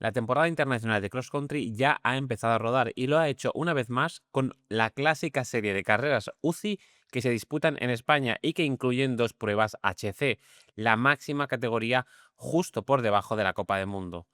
La temporada internacional de Cross Country ya ha empezado a rodar y lo ha hecho una vez más con la clásica serie de carreras UCI que se disputan en España y que incluyen dos pruebas HC, la máxima categoría justo por debajo de la Copa del Mundo.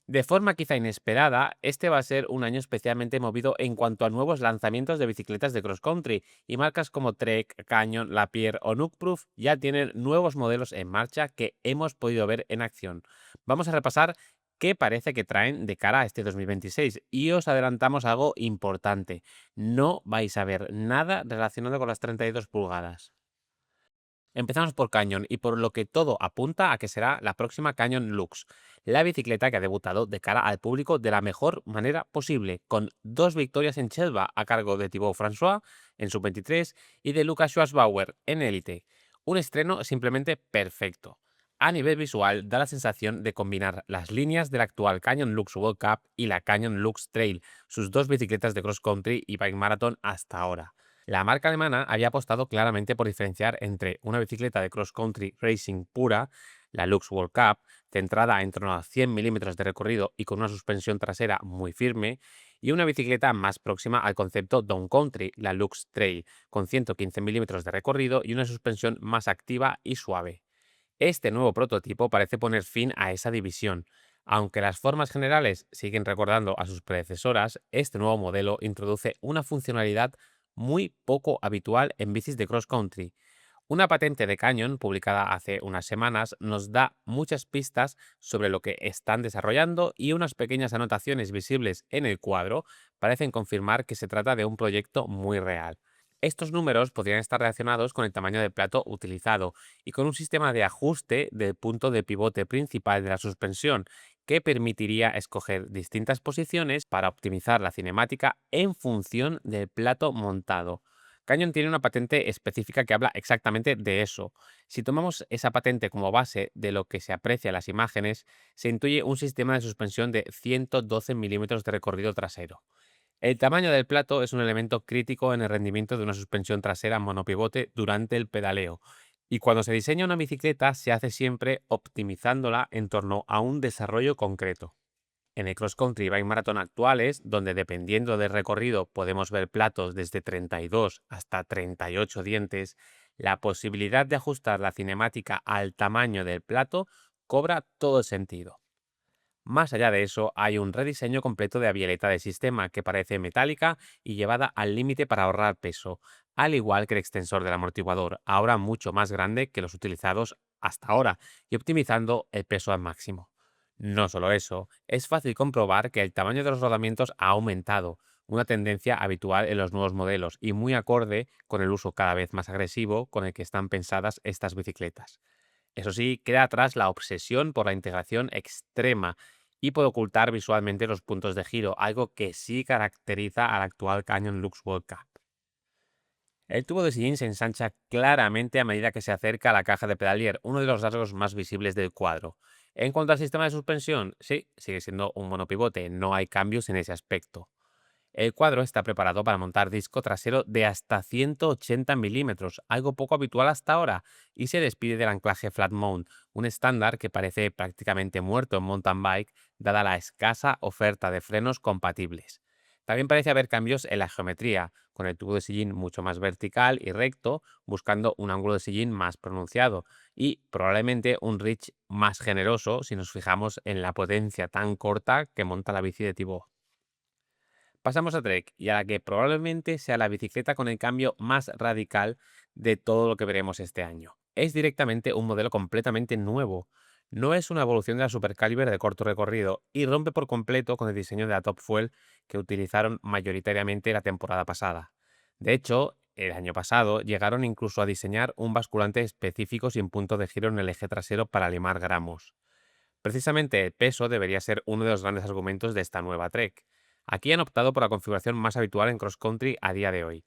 De forma quizá inesperada, este va a ser un año especialmente movido en cuanto a nuevos lanzamientos de bicicletas de cross country, y marcas como Trek, Canyon, Lapierre o Nukeproof ya tienen nuevos modelos en marcha que hemos podido ver en acción. Vamos a repasar qué parece que traen de cara a este 2026 y os adelantamos algo importante: no vais a ver nada relacionado con las 32 pulgadas. Empezamos por Canyon y por lo que todo apunta a que será la próxima Canyon Lux, la bicicleta que ha debutado de cara al público de la mejor manera posible, con dos victorias en Chelva a cargo de Thibaut François en sub-23 y de Lucas Schwarzbauer en élite. Un estreno simplemente perfecto. A nivel visual da la sensación de combinar las líneas del actual Canyon Lux World Cup y la Canyon Lux Trail, sus dos bicicletas de cross country y bike marathon hasta ahora. La marca alemana había apostado claramente por diferenciar entre una bicicleta de cross-country racing pura, la Lux World Cup, centrada en torno a 100 milímetros de recorrido y con una suspensión trasera muy firme, y una bicicleta más próxima al concepto Down Country, la Lux Trail, con 115 milímetros de recorrido y una suspensión más activa y suave. Este nuevo prototipo parece poner fin a esa división. Aunque las formas generales siguen recordando a sus predecesoras, este nuevo modelo introduce una funcionalidad muy poco habitual en bicis de cross country. Una patente de Canyon, publicada hace unas semanas, nos da muchas pistas sobre lo que están desarrollando, y unas pequeñas anotaciones visibles en el cuadro parecen confirmar que se trata de un proyecto muy real. Estos números podrían estar relacionados con el tamaño del plato utilizado y con un sistema de ajuste del punto de pivote principal de la suspensión, que permitiría escoger distintas posiciones para optimizar la cinemática en función del plato montado. Canyon tiene una patente específica que habla exactamente de eso. Si tomamos esa patente como base de lo que se aprecia en las imágenes, se intuye un sistema de suspensión de 112 milímetros de recorrido trasero. El tamaño del plato es un elemento crítico en el rendimiento de una suspensión trasera monopivote durante el pedaleo, y cuando se diseña una bicicleta se hace siempre optimizándola en torno a un desarrollo concreto. En el cross country y bike marathon actuales, donde dependiendo del recorrido podemos ver platos desde 32 hasta 38 dientes, la posibilidad de ajustar la cinemática al tamaño del plato cobra todo el sentido. Más allá de eso, hay un rediseño completo de la bieleta del sistema, que parece metálica y llevada al límite para ahorrar peso, al igual que el extensor del amortiguador, ahora mucho más grande que los utilizados hasta ahora y optimizando el peso al máximo. No solo eso, es fácil comprobar que el tamaño de los rodamientos ha aumentado, una tendencia habitual en los nuevos modelos y muy acorde con el uso cada vez más agresivo con el que están pensadas estas bicicletas. Eso sí, queda atrás la obsesión por la integración extrema y por ocultar visualmente los puntos de giro, algo que sí caracteriza al actual Canyon Lux World Cup. El tubo de sillín se ensancha claramente a medida que se acerca a la caja de pedalier, uno de los rasgos más visibles del cuadro. En cuanto al sistema de suspensión, sí, sigue siendo un monopivote, no hay cambios en ese aspecto. El cuadro está preparado para montar disco trasero de hasta 180 milímetros, algo poco habitual hasta ahora, y se despide del anclaje flat mount, un estándar que parece prácticamente muerto en mountain bike dada la escasa oferta de frenos compatibles. También parece haber cambios en la geometría, con el tubo de sillín mucho más vertical y recto, buscando un ángulo de sillín más pronunciado, y probablemente un reach más generoso si nos fijamos en la potencia tan corta que monta la bici de Thibaut. Pasamos a Trek, y a la que probablemente sea la bicicleta con el cambio más radical de todo lo que veremos este año. Es directamente un modelo completamente nuevo. No es una evolución de la Supercaliber de corto recorrido, y rompe por completo con el diseño de la Top Fuel que utilizaron mayoritariamente la temporada pasada. De hecho, el año pasado llegaron incluso a diseñar un basculante específico sin punto de giro en el eje trasero para limar gramos. Precisamente el peso debería ser uno de los grandes argumentos de esta nueva Trek. Aquí han optado por la configuración más habitual en cross country a día de hoy: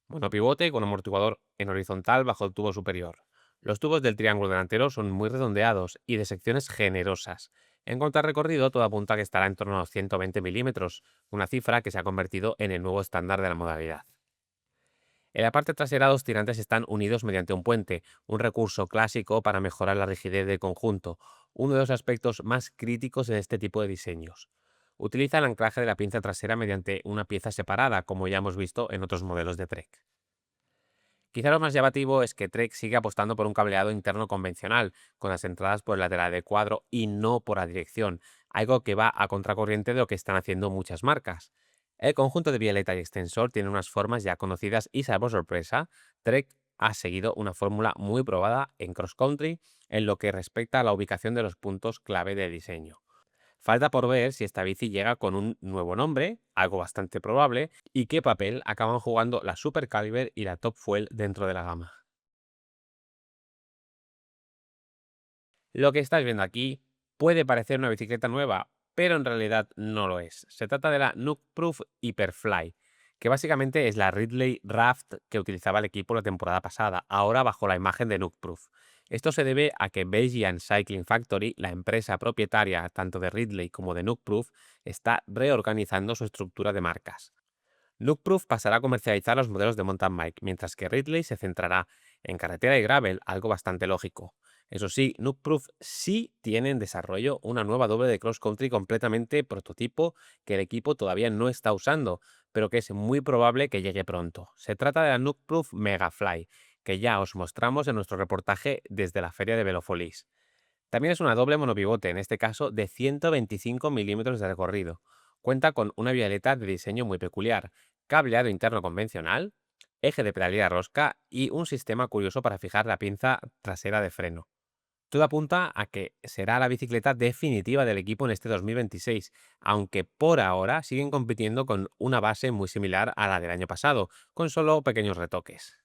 monopivote con amortiguador en horizontal bajo el tubo superior. Los tubos del triángulo delantero son muy redondeados y de secciones generosas. En cuanto al recorrido, todo apunta a que estará en torno a los 120 milímetros, una cifra que se ha convertido en el nuevo estándar de la modalidad. En la parte trasera, los tirantes están unidos mediante un puente, un recurso clásico para mejorar la rigidez del conjunto. uno de los aspectos más críticos de este tipo de diseños. Utiliza el anclaje de la pinza trasera mediante una pieza separada, como ya hemos visto en otros modelos de Trek. Quizá lo más llamativo es que Trek sigue apostando por un cableado interno convencional, con las entradas por el lateral del cuadro y no por la dirección, algo que va a contracorriente de lo que están haciendo muchas marcas. El conjunto de violeta y extensor tiene unas formas ya conocidas y, salvo sorpresa, Trek ha seguido una fórmula muy probada en cross country en lo que respecta a la ubicación de los puntos clave de diseño. Falta por ver si esta bici llega con un nuevo nombre, algo bastante probable, y qué papel acaban jugando la Super Caliber y la Top Fuel dentro de la gama. Lo que estáis viendo aquí puede parecer una bicicleta nueva, pero en realidad no lo es. Se trata de la Nukeproof Hyperfly, que básicamente es la Ridley Raft que utilizaba el equipo la temporada pasada, ahora bajo la imagen de Nukeproof. Esto se debe a que Belgian Cycling Factory, la empresa propietaria tanto de Ridley como de Nukeproof, está reorganizando su estructura de marcas. Nukeproof pasará a comercializar los modelos de mountain bike, mientras que Ridley se centrará en carretera y gravel, algo bastante lógico. Eso sí, Nukeproof sí tiene en desarrollo una nueva doble de cross country completamente prototipo que el equipo todavía no está usando, pero que es muy probable que llegue pronto. Se trata de la Nukeproof Megafly, que ya os mostramos en nuestro reportaje desde la feria de Velofolis. También es una doble monopivote, en este caso de 125 milímetros de recorrido. Cuenta con una violeta de diseño muy peculiar, cableado interno convencional, eje de pedalera rosca y un sistema curioso para fijar la pinza trasera de freno. Todo apunta a que será la bicicleta definitiva del equipo en este 2026, aunque por ahora siguen compitiendo con una base muy similar a la del año pasado, con solo pequeños retoques.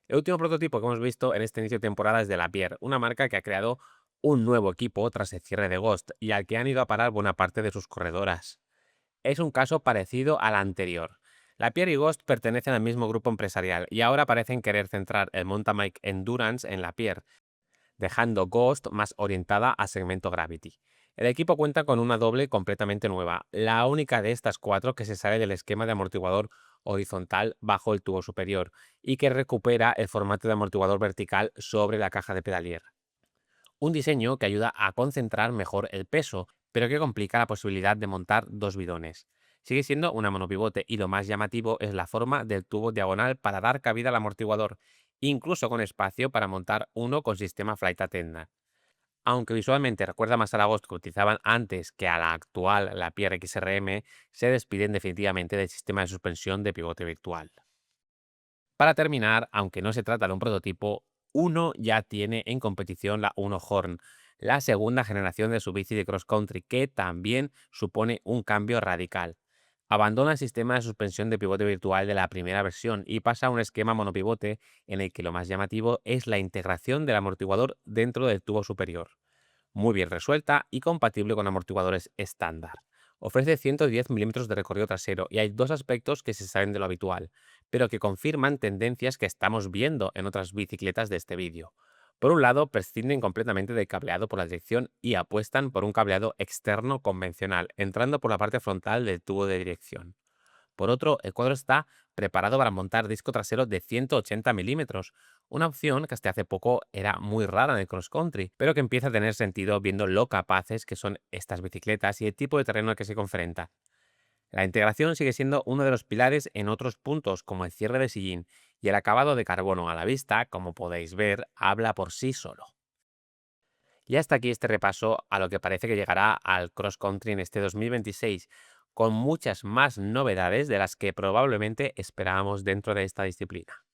El último prototipo que hemos visto en este inicio de temporada es de Lapierre, una marca que ha creado un nuevo equipo tras el cierre de Ghost y al que han ido a parar buena parte de sus corredoras. Es un caso parecido al anterior. Lapierre y Ghost pertenecen al mismo grupo empresarial y ahora parecen querer centrar el mountain bike endurance en Lapierre, dejando Ghost más orientada a segmento Gravity. El equipo cuenta con una doble completamente nueva, la única de estas cuatro que se sale del esquema de amortiguador horizontal bajo el tubo superior y que recupera el formato de amortiguador vertical sobre la caja de pedalier. Un diseño que ayuda a concentrar mejor el peso, pero que complica la posibilidad de montar dos bidones. Sigue siendo una monopivote y lo más llamativo es la forma del tubo diagonal para dar cabida al amortiguador, incluso con espacio para montar uno con sistema flight attendant. Aunque visualmente recuerda más a la Ghost que utilizaban antes que a la actual, la Pierre XRM, se despiden definitivamente del sistema de suspensión de pivote virtual. Para terminar, aunque no se trata de un prototipo, Uno ya tiene en competición la Uno Horn, la segunda generación de su bici de cross country, que también supone un cambio radical. Abandona el sistema de suspensión de pivote virtual de la primera versión y pasa a un esquema monopivote en el que lo más llamativo es la integración del amortiguador dentro del tubo superior, muy bien resuelta y compatible con amortiguadores estándar. Ofrece 110 milímetros de recorrido trasero y hay dos aspectos que se salen de lo habitual, pero que confirman tendencias que estamos viendo en otras bicicletas de este vídeo. Por un lado, prescinden completamente del cableado por la dirección y apuestan por un cableado externo convencional, entrando por la parte frontal del tubo de dirección. Por otro, el cuadro está preparado para montar disco trasero de 180 milímetros, una opción que hasta hace poco era muy rara en el cross country, pero que empieza a tener sentido viendo lo capaces que son estas bicicletas y el tipo de terreno al que se confronta. La integración sigue siendo uno de los pilares en otros puntos, como el cierre de sillín, y el acabado de carbono a la vista, como podéis ver, habla por sí solo. Y hasta aquí este repaso a lo que parece que llegará al cross country en este 2026, con muchas más novedades de las que probablemente esperábamos dentro de esta disciplina.